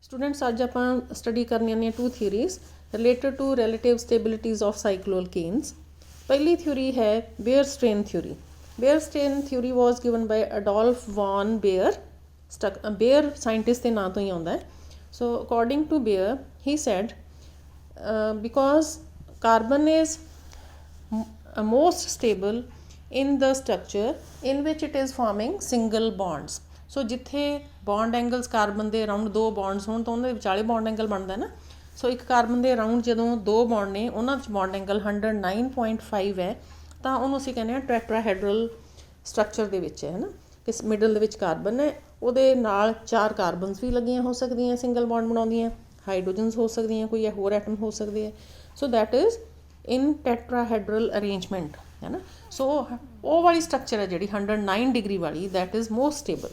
Students अज आप study करनी two theories related to relative stabilities of cycloalkanes. पहली theory है Baeyer strain theory. Baeyer strain theory was given by Adolf von Baeyer. बेयर scientist के नाम तो ही आता है। So according to Baeyer he said because carbon is most stable in the structure in which it is forming single bonds। सो जिथे bond angles carbon के around दो बॉन्ड्स होण तो उन्होंने विचाले बॉन्ड एंगल बनता ना। सो एक कार्बन के अराउंड जो दो बॉन्ड ने उन्होंने बॉन्ड एंगल 109.5 है तो उन्होंने असीं कहने टैट्राहेड्रल स्ट्रक्चर के विच है ना कि मिडल दे विच कार्बन है उहदे नाल 4 कार्बनस भी लगियां हो सकदियां सिंगल बॉन्ड बनाउंदियां हाइड्रोजनस हो सकदियां कोई होर एटम हो सकदे है। So that is in tetrahedral arrangement है ना। सो वो वाली स्ट्रक्चर है जी 109 डिग्री वाली दैट इज़ मोस्ट स्टेबल।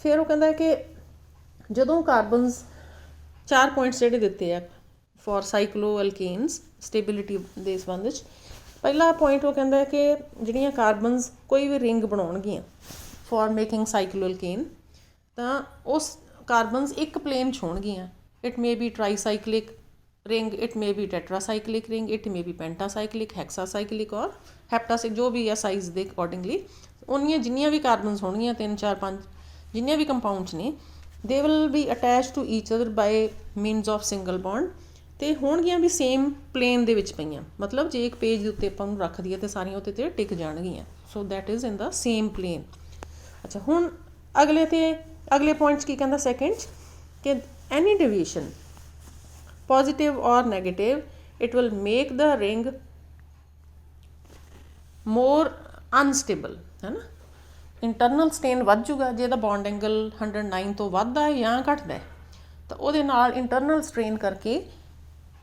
फिर वो कहता है कि जदों कार्बनस 4 पॉइंट्स जोड़े दिते हैं फॉर साइक्लोअल्केन्स स्टेबिलिटी के संबंध पहला पॉइंट वो कहता है कि जिहड़ियां कार्बनस कोई भी रिंग बनाउणगियां फॉर मेकिंग साइक्लोअल्केन तो उस कार्बनस एक प्लेन च होणगियां। It may be tricyclic ring, it may be tetracyclic ring, it may be pentacyclic, hexacyclic और हैप्टासिक जो भी है साइज़ के अकॉर्डिंगली उन्नियां जिन्नियां भी कार्बनस होणगियां 3 4 5 जिन्ने भी कंपाउंड्स ने they will be attach to each other by means of single bond तो होणगियां भी सेम प्लेन दे विच पईयां। मतलब जे एक पेज के उत्ते आपां नूं रख दईए तो सारियां उत्ते ते टिक जाणगियां। So that is in the same plane. अच्छा हुण अगले पॉइंट्स की कहंदा सैकेंड कि एनी डेविएशन पॉजिटिव और negative it will make the ring more unstable है ना। इंटरनल स्ट्रेन वध जूगा जे बॉन्ड एंगल 109 तो वधदा है या घटदा है तो उहदे नाल इंटरनल स्ट्रेन करके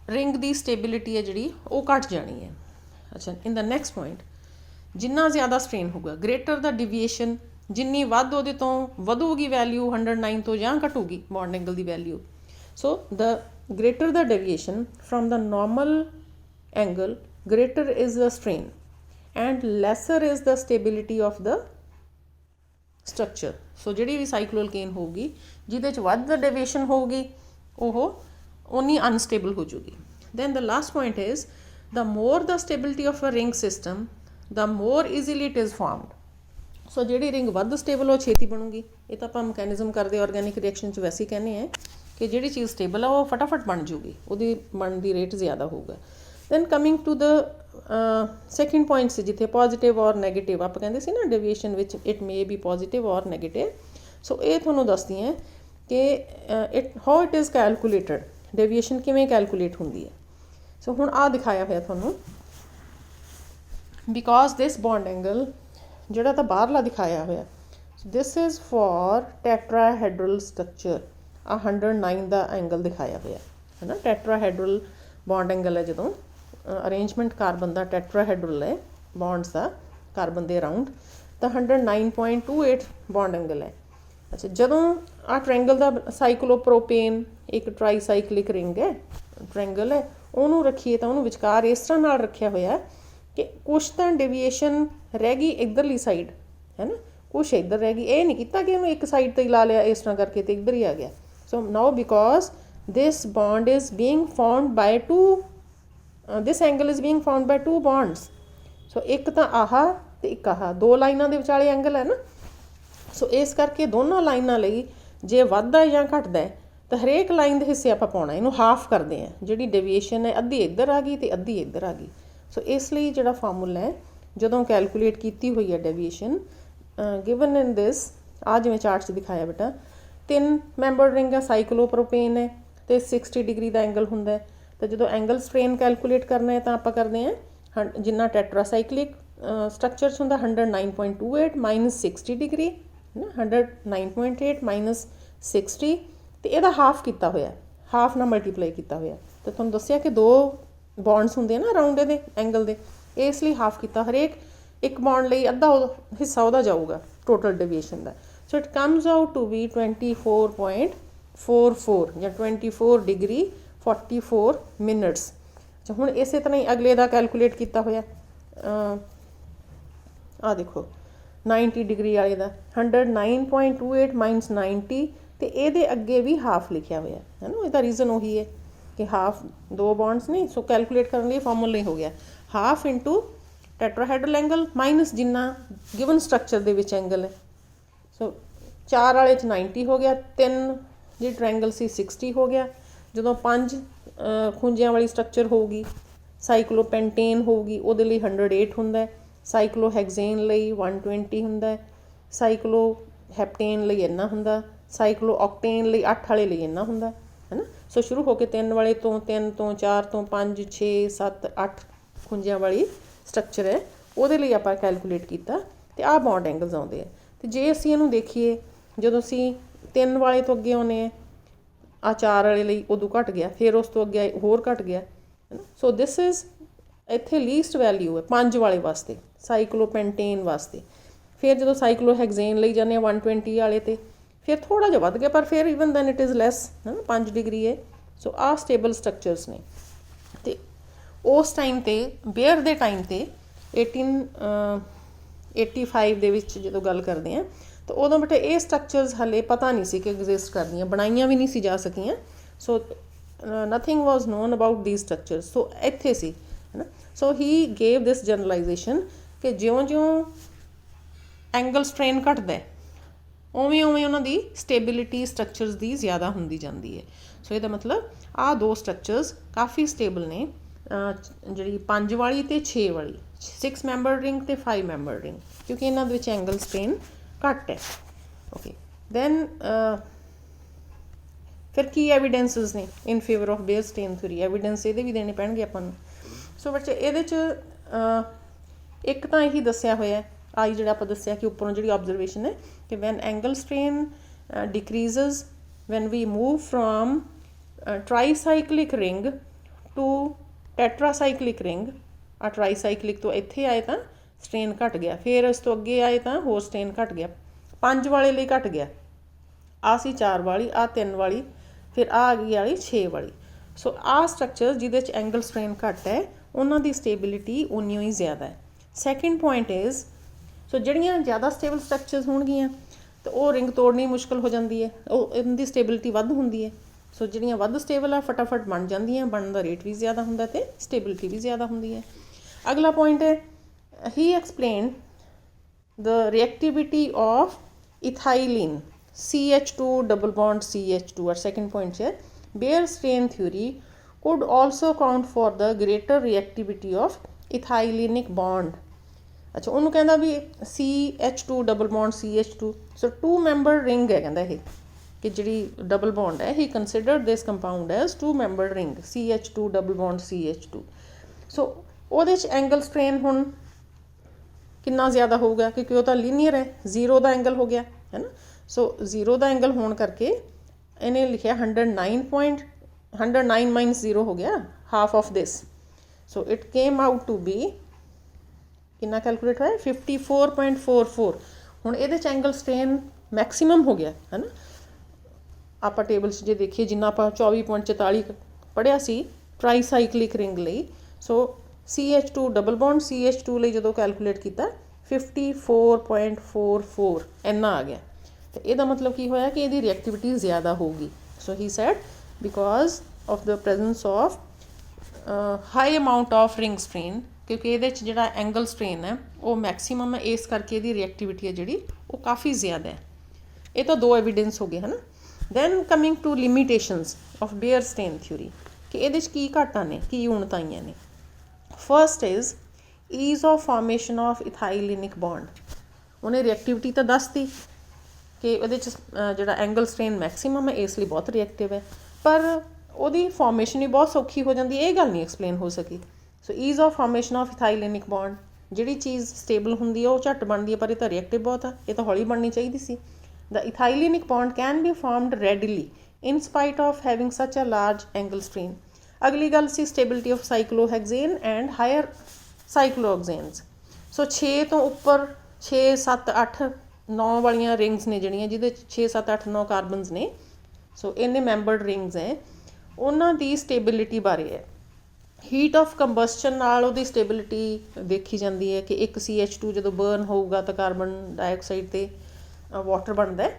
रिंग की स्टेबिलिटी है जी वो घट जानी है। अच्छा इन द नैक्सट पॉइंट जिन्ना ज़्यादा स्ट्रेन होगा ग्रेटर द डिविएशन जिन्नी वध उहदे तो वधूगी वैल्यू 109 तो या घटूगी बॉन्ड एंगल की value. So the greater the deviation from the normal angle greater is the strain and lesser is the stability of the structure. So जी भी साइक्लोअल्केन होगी जिहदे च वध डेविएशन होगी वो उन्नी अनस्टेबल हो जूगी। Then the last point is the more the stability of a ring system the more easily it is formed. So जी रिंग वध स्टेबल वो छेती बनूगी। ये तो आप मैकेनिज्म करते ऑर्गैनिक रिएक्शन च वैसे ही कहने हैं कि जी चीज़ स्टेबल है वो फटाफट बन जूगी वो बन की रेट ज़्यादा होगा। Then coming to the second point से जिथे पॉजिटिव और नैगेटिव आप कहते सी ना deviation which it may be positive और नैगेटिव। सो ये थोनों दसदी हैं कि it how it is calculated deviation किवें कैलकुलेट होंदी है। सो हुण आ दिखाया हुआ थोनों बिकॉज दिस बॉन्ड एंगल जिहड़ा तो बाहरला दिखाया हुआ this is for tetrahedral structure 109 का एंगल दिखाया हुआ है ना। टैट्राहेड्रल बॉन्ड एंगल है जो अरेंजमेंट कार्बन का टैट्राहेड्रल है बॉन्ड्स का कार्बन के अराउंड तो 109.28 बॉन्ड एंगल है। अच्छा जदों आ ट्रैंगल का साइक्लोप्रोपेन एक ट्राईसाइक्लिक रिंग है ट्रैंगल है उन्होंने रखीए तो उन्होंने विचकार इस तरह नाल रखा हुआ है कि कुछ तो डेविएशन रह गई इधरली साइड है ना कुछ इधर रह गई। ये नहीं किया कि उन्होंने एक साइड तो ही ला लिया इस तरह करके तो इधर ही आ गया। So now because this bond is being formed by two this angle is being formed by 2 bonds. So एक तो आह तो एक आह 2 लाइनों के विचाले एंगल है ना। सो इस करके दोनों लाइनों लई जे वधदा या घटदा है तो हरेक लाइन के हिस्से आप पाउणा इनू हाफ करते हैं जी डेविएशन है अद्धी इधर आ गई तो अद्धी इधर आ गई। सो इसलिए जो फार्मूला है जो कैलकुलेट की हुई है डेविएशन गिवन इन दिस आ जिवें चार्ट से दिखाया बेटा 3 मैंबर रिंग है साइक्लोप्रोपेन है तो 60 डिग्री का एंगल होंदा है। तो जो एंगल स्ट्रेन कैलकुलेट करना है तो आप करते हैं जिन्ना टैट्रासाइक्लिक स्ट्रक्चर होंदा 109.28 माइनस 60 डिग्री है ना 109.8 माइनस 60 तो यदा हाफ किया हुआ हाफ ना मल्टीप्लाई किया हुआ। तो तुहानूं दस्सिया कि 2 बॉन्ड्स होंदे ना राउंड दे एंगल दे इसलिए हाफ किया हरेक एक बॉन्ड लई अद्धा हिस्सा वह जाऊगा टोटल डेविएशन का। So it comes out to be 24.44 या 24 डिग्री 44 मिनट्स। अच्छा हुण इस तरह ही अगले का कैलकुलेट किया होया आ देखो 90 डिग्री वाले का 109.28 माइनस 90 तो ये अगे भी हाफ लिखा हुआ है ना, इसका रीज़न वही है कि हाफ दो बॉन्ड्स ने, सो कैलकुलेट करने लिए फॉर्मूला हो गया half into tetrahedral angle minus जिन्ना गिवन स्ट्रक्चर दे विच एंगल है। सो 4 वाले 90 हो गया, 3 जी ट्रायंगल सी 60 हो गया, जो 5 खुंजियां वाली स्ट्रक्चर होगी साइक्लोपेंटेन होगी वो 108 होंदा है, साइक्लोहेक्सेन लई 120 होंदा है, साइक्लोहेप्टेन लई इन्ना होंदा, साइक्लोऑक्टेन लई 8 वाले लई इन्ना होंदा है ना। सो शुरू होके 3 वाले तो 3 तो 4 तो 5 6 7 8 खुंजियां वाली स्ट्रक्चर है वो आप कैलकुलेट किया तो आ बॉन्ड एंगल्स आते हैं। तो जे असी इनू देखिए जो असी 3 वाले तो अगे आने आ 4 वाले लिए उदों घट गया, फिर उस तो अगे होर घट गया है ना। सो दिस इज़ इत्थे लीस्ट वैल्यू है 5 वाले वास्ते साइक्लोपेंटेन वास्ते। फिर जो साइक्लोहेक्सेन लई जाने 120 वाले तो फिर थोड़ा जिहा वध गया, पर फिर even then it is lace है ना, 5 डिग्री है। सो आ स्टेबल स्ट्रक्चर्स ने। तो उस टाइम ते बेयर दे टाइम ते 1885 ਦੇ ਵਿੱਚ ਜਦੋਂ ਗੱਲ ਕਰਦੇ हैं तो उदों बेटे ये स्ट्रक्चर्स हले पता नहीं सी कि एग्जिस्ट करदियां, बनाइयां भी नहीं सी जा सकियां। So nothing was known about these structures. So इत्थे सी है ना। So he gave this generalization कि ज्यों ज्यों एंगल स्ट्रेन घटदा उवें उवें उन्हां दी स्टेबिलिटी स्ट्रक्चर्स दी ज़्यादा हुंदी जांदी है। सो इहदा मतलब आ दो स्ट्रक्चर्स काफ़ी स्टेबल ने, जी 5 वाली तो 6 वाली 6 मैंबर रिंग तो 5 मैंबर रिंग, क्योंकि इन्हां दे विच एंगल स्ट्रेन घट है। ओके दैन फिर की एविडेंसिस ने in favour of Baeyer strain theory, evidence ये भी देने पैणगे आपां नूं। सो बच्चे ये एक तो यही दसिया होया आई जो आप दसिया कि उपरों जी ऑब्जरवेशन है कि when angle strain decreases when we move from tricyclic ring to tetracyclic ring, आ ट्राईसाइक्लिक तो इत्थे आए तो स्ट्रेन घट गया, फिर इस तो अगे आए तो होर स्ट्रेन घट गया, 5 वाले लिए घट गया, आ सी 4 वाली, आ 3 वाली, फिर आ गई वाली 6 वाली। सो आ स्ट्रक्चर जिहदे च एंगल स्ट्रेन घट है उन्हां दी स्टेबिलिटी उन्नी ही ज़्यादा है। सैकेंड पॉइंट इज़ सो जिहड़ियां ज़्यादा स्टेबल स्ट्रक्चर्स होणगियां तो वो रिंग तोड़नी मुश्किल हो जाती है, इनकी स्टेबिलिटी वध हुंदी है। सो जिहड़ियां वध स्टेबल आ फटाफट बन जांदियां, बनने का रेट भी ज़्यादा हुंदा ते स्टेबिलिटी भी ज़्यादा हुंदी है। अगला पॉइंट है he explained the reactivity of ethylene CH2 double bond CH2। और second point है Beer strain theory could also account for the greater reactivity of ethylenic bond। अच्छा उन्होंने कहना भी CH2 double bond CH2, so 2 member ring है कहता है कि जी double bond है, he considered this compound as 2 member ring CH2 double bond CH2। so ਉਹਦੇ 'ਚ एंगल स्ट्रेन हुण कितना ज़्यादा होगा क्योंकि वो तो लीनियर है, 0 का एंगल हो गया है ना। सो 0 का एंगल होने करके इन्हें लिखा 109 माइनस 0 हो गया half of this. So it came out to be कितना कैलकुलेट होया 54.44। हुण इहदे च एंगल स्ट्रेन मैक्सीमम हो गया है ना। आप टेबल जो देखिए जिन्ना आप 24.44 पढ़िया सी ट्राईसाइक्लिक रिंग लई, सो CH2 डबल बॉन्ड CH2 ਲਈ ਜਦੋਂ कैलकुलेट किया 54.44 इन्ना आ गया। तो यदा मतलब की होया कि यदी रिएक्टिविटी ज़्यादा होगी। So he said because of the presence of high amount of ring strain, क्योंकि ये जोड़ा एंगल स्ट्रेन है वो मैक्सीमम है, इस करके ये रिएक्टिविटी है जी वो काफ़ी ज़्यादा है। ये तो 2 एविडेंस हो गए है ना। Then coming to limitations of Baeyer strain theory कि ये की घाटा ने की ऊणताइयां ने। First is ease of formation of ethylenic bond. उन्हें रिएक्टिविटी तो दस दी कि वो जो एंगल स्ट्रेन मैक्सीमम है इसलिए बहुत रिएक्टिव है, पर वो फॉर्मेशन भी बहुत सौखी हो जाती है, ये गल नहीं एक्सप्लेन हो सकी। So ease of formation of ethylenic bond जी चीज़ स्टेबल होंगी है वो झट बनती है, पर यह तो रिएक्टिव बहुत है, ये तो हौली बननी चाहिए सी। The ethylenic bond can be formed readily in spite of having such a large angle strain. अगली गल सी stability of cyclohexane and higher cyclohexanes. So 6 तो उपर 6 7 8 9 वाली रिंग्स ने जिहड़ियां जिहदे 6 7 8 9 कार्बनस ने, सो इन्ने मैंबर्ड रिंग्स हैं, उन्हां दी स्टेबिलिटी बारे है। हीट ऑफ कंबसशन नाल उहदी स्टेबिलिटी देखी जाती है कि एक CH2 जो बर्न होगा तो कार्बन डाइऑक्साइड ते वाटर बनता है,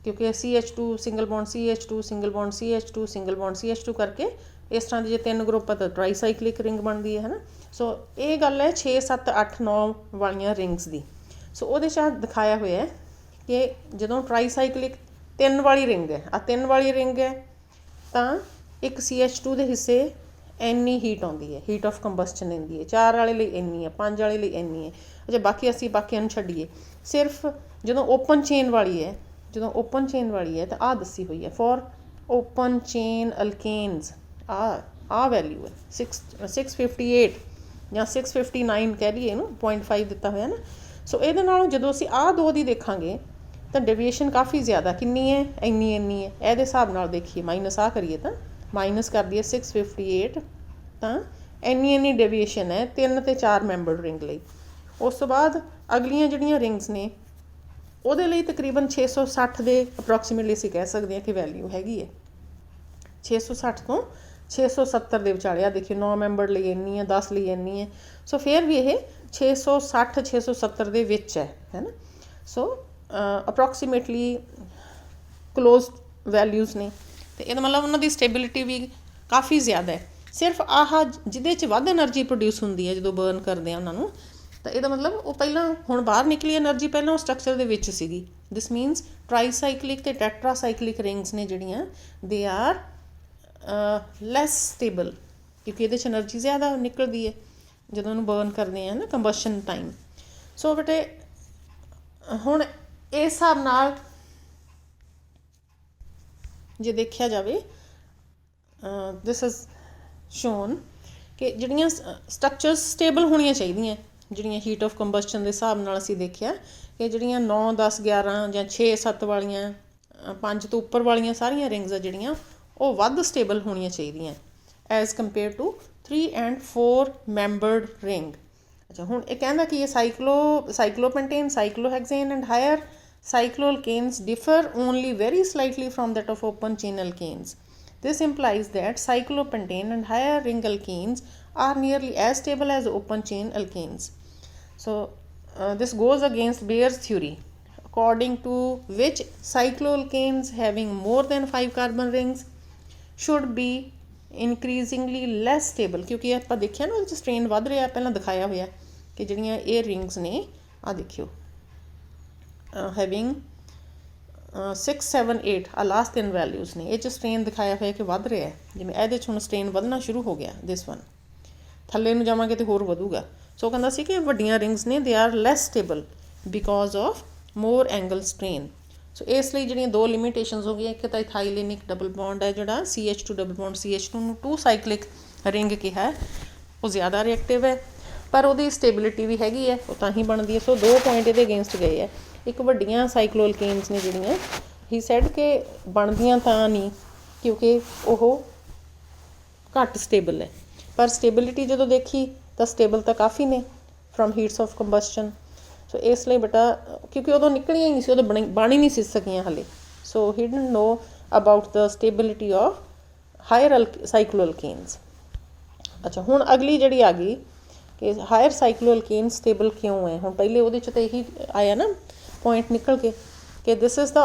क्योंकि CH2 single bond CH2 single bond CH2 single bond CH2 करके इस तरह के जो 3 ग्रुप है तो ट्राईसाइक्लिक रिंग बनती है ना। सो ये गल है 6 7 8 9 वाली रिंग्स की। सो वो दिखाया हुआ है कि जो ट्राईसाइक्लिक 3 वाली रिंग है, आ 3 वाली रिंग है तो एक CH2 के हिस्से इन्नी हीट आती है, हीट ऑफ कंबसचन आती है। 4 वाले लिए इन्नी है, 5 वाले लिए इन्नी है। अच्छा बाकी असी बाकियां छड्डीए, सिर्फ जो ओपन चेन वाली है, जो ओपन चेन वाली है तो आ दसी हुई है फॉर ओपन चेन अल्केन्स आ वैल्यू है 658 या 659 कह लीए इनू 0.5 दिता हुआ ना। सो ये जो असी आ दो दी देखा तो डेविएशन काफ़ी ज़्यादा किन्नी है, इन्नी है। ये हिसाब नाल देखिए माइनस आ करिए तो माइनस कर दिए 658 तो इन्नी डेविएशन है 3 ते 4 मैंबर रिंग लई। उस तो बाद अगलियां जड़ियाँ रिंग्स ने ਉਹਦੇ ਲਈ तकरीबन 660 ਦੇ ਅਪਰੋਕਸੀਮੇਟਲੀ ਅਸੀਂ ਕਹਿ ਸਕਦੇ ਹਾਂ ਕਿ ਵੈਲਿਊ ਹੈਗੀ ਹੈ 660 ਤੋਂ 670 ਦੇ ਵਿਚਾਲੇ। ਆ ਦੇਖਿਓ 9 ਮੈਂਬਰ ਲਈ ਇੰਨੀ ਹੈ, 10 ਲਈ ਇੰਨੀ ਹੈ। ਸੋ ਫਿਰ ਵੀ ਇਹ 660 670 ਦੇ ਵਿੱਚ ਹੈ ਨਾ। ਸੋ ਅਪਰੋਕਸੀਮੇਟਲੀ ਕਲੋਜ਼ ਵੈਲਿਊਜ਼ ਨੇ ਤੇ ਇਹਦਾ ਮਤਲਬ ਉਹਨਾਂ ਦੀ ਸਟੇਬਿਲਿਟੀ ਵੀ ਕਾਫੀ ਜ਼ਿਆਦਾ ਹੈ। ਸਿਰਫ ਆਹ ਜਿਹਦੇ 'ਚ ਵੱਧ એનર્ਜੀ ਪ੍ਰੋਡਿਊਸ ਹੁੰਦੀ ਹੈ ਜਦੋਂ ਬਰਨ ਕਰਦੇ ਆ ਉਹਨਾਂ ਨੂੰ, ਤਾਂ ਇਹਦਾ ਮਤਲਬ ਉਹ ਪਹਿਲਾਂ ਹੁਣ ਬਾਹਰ ਨਿਕਲੀ ਐਨਰਜੀ ਪਹਿਲਾਂ ਉਹ ਸਟਰਕਚਰ ਦੇ ਵਿੱਚ ਸੀਗੀ। ਦਿਸ ਮੀਨਸ ਟਰਾਈਸਾਈਕਲਿਕ ਅਤੇ ਟੈਟਰਾਸਾਈਕਲਿਕ ਰਿੰਗਸ ਨੇ ਜਿਹੜੀਆਂ ਦੇ ਆਰ ਲੈਸ ਸਟੇਬਲ, ਕਿਉਂਕਿ ਇਹਦੇ 'ਚ ਐਨਰਜੀ ਜ਼ਿਆਦਾ ਨਿਕਲਦੀ ਹੈ ਜਦੋਂ ਉਹਨੂੰ ਬਰਨ ਕਰਦੇ ਆ ਨਾ ਕੰਬਸ਼ਨ ਟਾਈਮ। ਸੋ ਬੇਟੇ ਹੁਣ ਇਸ ਹਿਸਾਬ ਨਾਲ ਜੇ ਦੇਖਿਆ ਜਾਵੇ ਦਿਸ ਇਜ਼ ਸ਼ੋਨ ਕਿ ਜਿਹੜੀਆਂ ਸਟਰਕਚਰਸ ਸਟੇਬਲ ਹੋਣੀਆਂ ਚਾਹੀਦੀਆਂ, ਜਿਹੜੀਆਂ ਹੀਟ ਆਫ ਕੰਬਸਸ਼ਨ ਦੇ ਹਿਸਾਬ ਨਾਲ ਅਸੀਂ ਦੇਖਿਆ ਕਿ ਜਿਹੜੀਆਂ 9 10 11 ਜਾਂ 6 7 ਵਾਲੀਆਂ 5 ਤੋਂ ਉੱਪਰ ਵਾਲੀਆਂ ਸਾਰੀਆਂ ਰਿੰਗਸ ਆ ਜਿਹੜੀਆਂ ਉਹ ਵੱਧ ਸਟੇਬਲ ਹੋਣੀਆਂ ਚਾਹੀਦੀਆਂ as compare to 3 and 4 membered ring. ਅੱਛਾ ਹੁਣ ਇਹ ਕਹਿੰਦਾ ਕਿ ਇਹ cyclopentane, cyclohexane and higher cycloalkanes differ only very slightly from that of open chain alkanes. This implies that cyclopentane and higher ring alkanes are nearly as stable as open chain alkanes. So this goes against Bayer's theory, according to which cycloalkanes having more than 5 carbon rings should be increasingly less stable, क्योंकि ਆਪਾਂ ਦੇਖਿਆ ਨਾ ਉਹਦੇ 'ਚ strain ਵੱਧ ਰਿਹਾ, ਪਹਿਲਾਂ ਦਿਖਾਇਆ ਹੋਇਆ ਕਿ ਜਿਹੜੀਆਂ ਇਹ ਰਿੰਗਸ ਨੇ ਆ ਦੇਖਿਓ हैविंग 6 7 8 आ लास्ट 3 वैल्यूज़ ने ये स्ट्रेन दिखाया हुआ कि वध रहा है। जिवें ये हुण स्ट्रेन वधना शुरू हो गया, दिस वन थल्ले नूं जावांगे तो होर वधूगा। सो कहंदा सी कि वड्डियां रिंग्स ने they are less stable because of more angle strain. So इसलिए जिहड़ियां दो लिमिटेशनस हो गई, एक तो इथाइलिनिक डबल बॉन्ड है जिहड़ा CH2 डबल बॉन्ड CH2 नूं 2 साइक्लिक रिंग कहा है, वो ज़्यादा रिएक्टिव है पर वो स्टेबिलिटी भी हैगी है, वो तां ही बनती है। सो 2 पॉइंट ये अगेंस्ट गए है। एक वड्डियां साइक्लोअल्केन्स ने जिहड़ियां ही सैड के बनदियां तां नहीं क्योंकि वो घट स्टेबल है, पर स्टेबिलिटी जो देखी तो स्टेबल तो काफ़ी ने फ्रॉम हीट्स ऑफ कंबसशन। सो इसलिए बेटा क्योंकि उदों निकलियां ही नहीं सी, उदों बन ही नहीं सी सकियां हले। So he didn't know about the stability of higher cycloalkanes. अच्छा हुण अगली जिहड़ी आ गई कि हायर साइक्लोअल्केन स्टेबल क्यों है। हुण पहले उहदे च तो यही आया ना पॉइंट निकल के कि this is the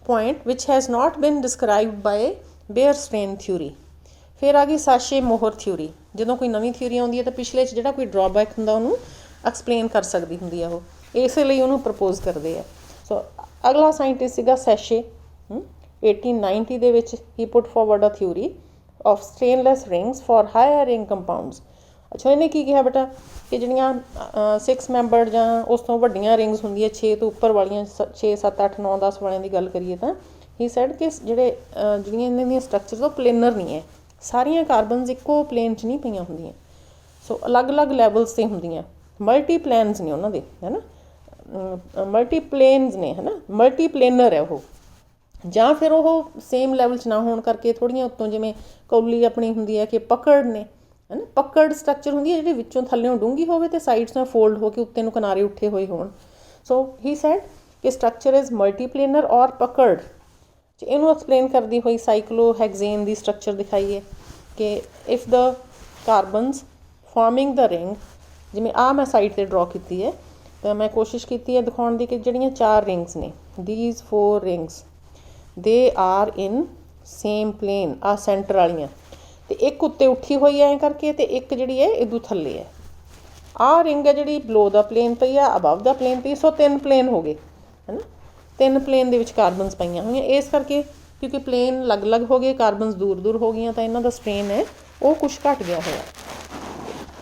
point which has not been described by Baeyer strain theory. फिर आ गई साशे मोहर थ्योरी। जो कोई नवीं थ्योरी आती है तो पिछले जिहड़ा कोई ड्रॉबैक हुंदा उहनूं एक्सप्लेन कर सकती हुंदी है, वो इसलिए उहनूं प्रपोज करते हैं। सो अगला साइंटिस्ट सीगा सैशे 1890 दे विच he put forward a theory of strainless rings for higher ring compounds. अच्छा इन्हें की कहा बेटा कि जिहड़ियां 6 मैंबर्ड जां उस तो वड्डियां रिंग्स हुंदियां 6 तो उपर वालियां 6 7 8 9 10 वालियां दी गल करिए तां ही सैड कि जिहड़ियां इन्हां दियां स्ट्रक्चर्स वो प्लेनर नहीं है, सारियां कार्बनस इक्को प्लेन च नहीं पईयां हुंदियां। सो अलग अलग लैवल्स ते हुंदियां, मल्टी प्लैनस ने उन्हां दे है ना, मल्टी प्लेनस ने है ना, मल्टी प्लेनर है वो, जां फिर वो सेम लैवल च ना होण करके थोड़ियां उत्तों जिवें कौली अपनी हुंदी है कि पकड़ ने है ना, पकड़ स्ट्रक्चर होंगी है जी विचों थल्लों डूंगी होवे ते साइड्स में फोल्ड होकर उत्ते नूं किनारे उठे हुए होण। सो ही सैड कि स्ट्रक्चर इज़ मल्टीप्लेनर और पकड़। इनू एक्सप्लेन करती हुई साइक्लोहेक्सेन की स्ट्रक्चर दिखाई है कि if the carbons forming the ring, जिवें आ मैं साइड ते ड्रॉ की है, तो मैं कोशिश की है दिखाने की कि जड़ियाँ 4 रिंग्स ने, these 4 rings they are in same plane, आ सेंटर वालियाँ, तो एक उत्ते उठी हुई है करके, तो एक जी है इदू थले है। आ रिंग है जी बिलो द प्लेन पई है, अबव द प्लेन पई, सो 3 प्लेन हो गए है ना। 3 प्लेन के कार्बनस पाइया हुई, इस करके क्योंकि प्लेन अलग अलग हो गए, कार्बनस दूर दूर हो गई, तो इन्हों का स्ट्रेन है वो कुछ घट गया होया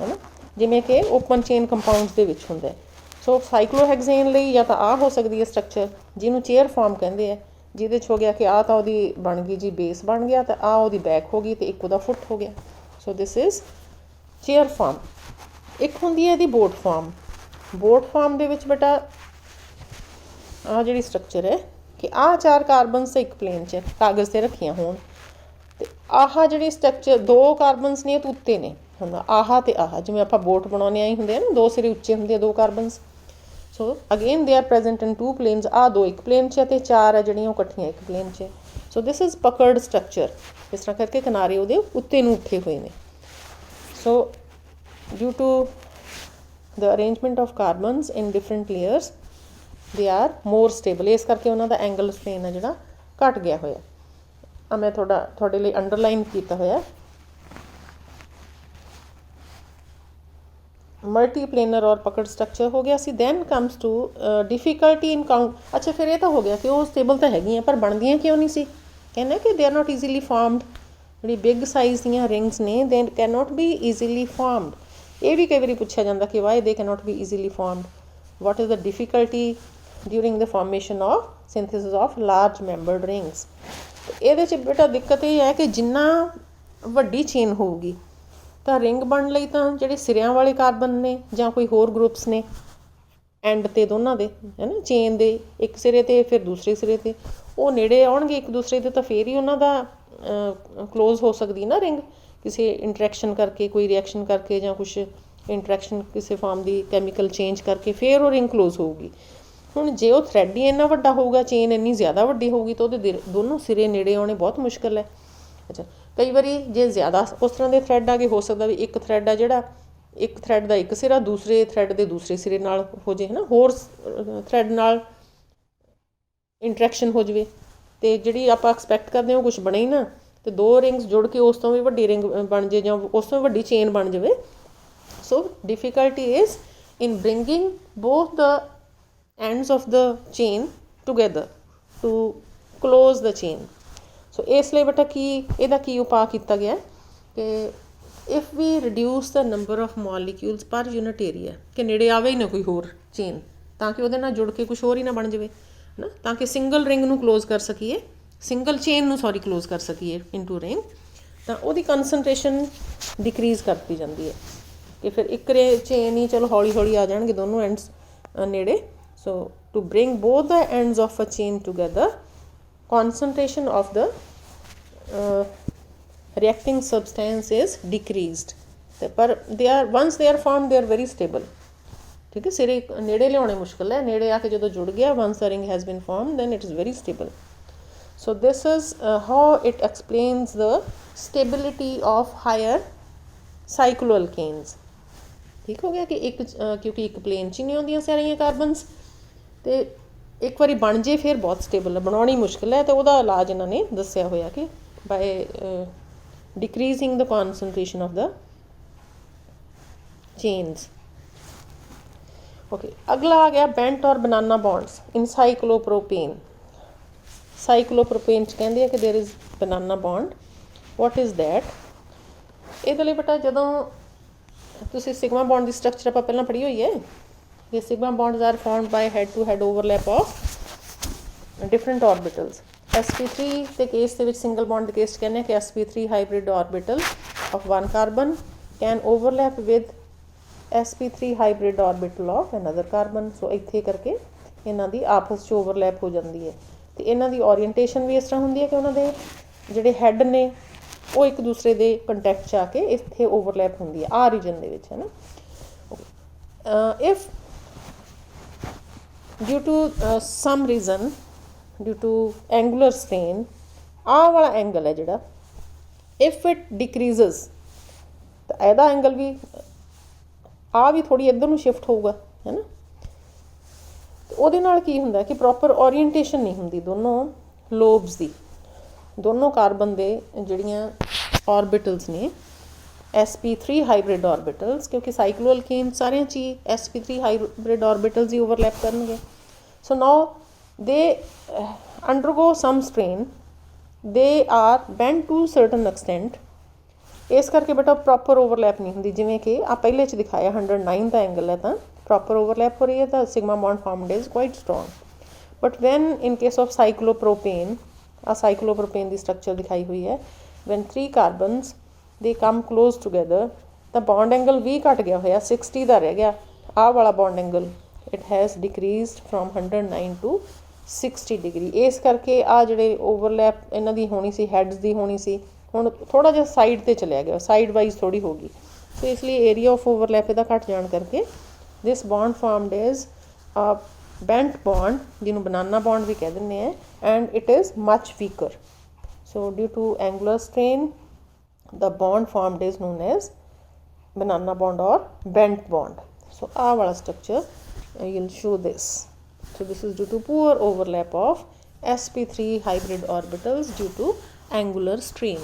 है ना, जिमें कि ओपन चेन कंपाउंड्स के विच हुंदा है। सो साइक्लोहेक्सेन लई या तो आ हो सकती है स्ट्रक्चर जिन्हों चेयर फॉर्म कहते हैं, जिहदे हो गया कि आ तो वो बन गई जी बेस बन गया, तो आ वो बैक हो गई, तो एक वह फुट हो गया। So this is chair form. एक होंदी है इहदी बोट फॉर्म। बोट फॉर्म दे विच बेटा आ जी स्ट्रक्चर है कि आ 4 कार्बनस एक प्लेन च कागज़ से रखियां होण, तो आह जी स्ट्रक्चर 2 कार्बनस ने तो उत्ते ने आह तो आह, जिवें आपां बोट बनाने आई होंदे ना, 2 सिरे उच्चे होंदे 2 carbons. So again they are present in 2 planes, आ 2 एक प्लेन च ते 4 है जड़ियाँ इकट्ठियां एक प्लेन च। सो दिस इज़ पकड़ स्ट्रक्चर, इस तरह करके किनारे उहदे उत्ते नूं उठे हुए ने। So due to the arrangement of carbons in different layers they are more stable, इस करके उन्हों का एंगल स्ट्रेन है जोड़ा घट गया होया। मैं थोड़े लिए अंडरलाइन किया होया मल्टीप्लेनर और पकड़ स्ट्रक्चर हो गया सी। Then comes to difficulty in count. अच्छा फिर ये तो हो गया कि वो स्टेबल तो हैगियां पर बनदियां क्यों नहीं सी, कहना कि they are not easily formed. जी बिग साइज़ दियाँ रिंग्स ने they can not be easily formed. ये भी कई बार पूछा जाता कि why they can not be easily formed, what is the difficulty during the formation of synthesis of large membered rings. तो ये बेटा दिक्कत ये है कि जिन्ना वड्डी चेन होगी तो रिंग बन लई तो जिहड़े सिरियां वाले कार्बन ने जां कोई होर ग्रुप्स ने एंड ते दोनों दे है ना, चेन दे एक सिरे ते फिर दूसरे सिरे ते वो नेड़े आउणगे एक दूसरे दे, तो फिर ही उन्हां दा क्लोज हो सकदी ना रिंग, किसी इंटरैक्शन करके कोई रिएक्शन करके जां कुछ इंटरैक्शन किसी फॉर्म की कैमिकल चेंज करके फिर वो रिंग क्लोज होगी। हुण जे वो थ्रैड ही इन्ना वड्डा होगा, चेन इन्नी ज़्यादा वड्डी होगी, तो वो दोनों सिरे नेड़े आने बहुत मुश्किल है। अच्छा कई बार जे ज़्यादा उस तरह के थ्रैड आ गए, हो सकता भी एक थ्रैड आ जिहड़ा एक थ्रैड का एक सिरा दूसरे थ्रैड के दूसरे सिरे नाल हो जाए है ना, होर थ्रैड नाल इंटरैक्शन हो जाए, तो जी आप एक्सपैक्ट करते हो कुछ बने ही ना, तो 2 रिंग्स जुड़ के उस तो भी वड्डी रिंग बन जाए जां उस तो वड्डी चेन बन जाए। So difficulty is in bringing both the ends of the chain together to close the chain. So इसलिए बेटा की इहदा की उपाय किया गया कि if we reduce the number of molecules per unit area कि नेड़े आवे ही ना कोई होर चेन, ताकि उहदे नाल जुड़ के कुछ होर ही ना बन जाए है ना, ताकि सिंगल रिंग नूं क्लोज कर सकीए, सिंगल चेन नूं सॉरी क्लोज कर सकीए इनटू रिंग, तो उहदी कंसनट्रेशन डिक्रीज़ करती जाती है कि फिर एक चेन ही चलो हौली हौली आ जाएंगे दोनों एंड्स नेड़े। So to bring both the ends of a chain together, concentration of the reacting substance is decreased. पर they are once they are formed they are very stable. ठीक है, सिरे नेड़े लियाने मुश्किल है, नेड़े आके जो जुड़ गया once the ring has been formed then it is very stable. So this is how it explains the stability of higher cycloalkanes. ठीक हो गया कि एक क्योंकि एक प्लेन च नहीं होंदियां सारियां कार्बनस, तो एक बार बन जाए फिर बहुत स्टेबल है, बनानी मुश्किल है, तो वह इलाज इन्होंने दसिया होया कि by decreasing the concentration of the chains. Okay अगला आ गया बेंट और banana bonds in cyclopropane. Cyclopropane कहते हैं कि there is banana bond, what is that. ये बेटा जदों तुसीं सिग्मा बॉन्ड की स्ट्रक्चर आप पहलां पढ़ी हुई है, ये sigma bonds are formed by head to head overlap of different orbitals. sp3 के केस के सिंगल बॉन्ड के केस कहने कि sp3 hybrid orbital of one carbon can overlap with sp3 hybrid orbital of another carbon. सो इत्थे करके इन्हां दी आपस च ओवरलैप हो जाती है, तो इन्हां दी ओरीएंटेशन भी इस तरह होंदी है कि उन्हां दे जिहड़े हैड ने वो एक दूसरे दे कंटैक्ट च आके इत्थे ओवरलैप होंदी है आ रीजन दे विच है ना। If due to some reason due to angular strain आ वाला एंगल है जिहड़ा if it decreases तो एदा एंगल भी आ भी थोड़ी इधर नूं शिफ्ट होगा है ना, ਉਹਦੇ ਨਾਲ ਕੀ ਹੁੰਦਾ ਕਿ ਪ੍ਰੋਪਰ ਓਰੀਐਂਟੇਸ਼ਨ ਨਹੀਂ ਹੁੰਦੀ ਦੋਨੋਂ ਲੋਬਸ ਦੀ, ਦੋਨੋਂ ਕਾਰਬਨ ਦੇ ਜਿਹੜੀਆਂ ऑर्बिटल्स ने sp3 हाइब्रिड ऑर्बिटल्स, क्योंकि साइक्लोअल्केन सारियां ची sp3 हाइब्रिड ऑर्बिटल्स ही ओवरलैप करनगे। So now they undergo some strain, they are bend to certain extent, इस करके बेटा प्रॉपर ओवरलैप नहीं होंगी। जिमें कि आ पहले च दिखाया 109 का एंगल है तो प्रॉपर ओवरलैप हो रही है, तो sigma bond formed is quite strong. But when in case of cyclopropane, आ साइक्लोप्रोपेन की स्ट्रक्चर दिखाई हुई है, when 3 carbons they come close together, the bond angle भी घट गया होया, 60 ਦਾ रह गया। आ वाला bond angle it has decreased from 109 to 60 degree. इस करके आ ਜਿਹੜੇ ओवरलैप इन्हां दी होनी सी, हेड्स दी होनी सी, हुण थोड़ा जिहा साइड ते चलिया गया, साइड वाइज थोड़ी होगी। सो इसलिए एरिया ऑफ ओवरलैप इहदा घट जाण करके this bond formed is a bent bond, जिन्हों बनाना बॉन्ड भी कह दिंदे हैं, and it is much weaker. So due to angular strain, the bond formed is known as banana bond or bent bond. So our wala structure will show this. So this is due to poor overlap of sp3 hybrid orbitals due to angular strain.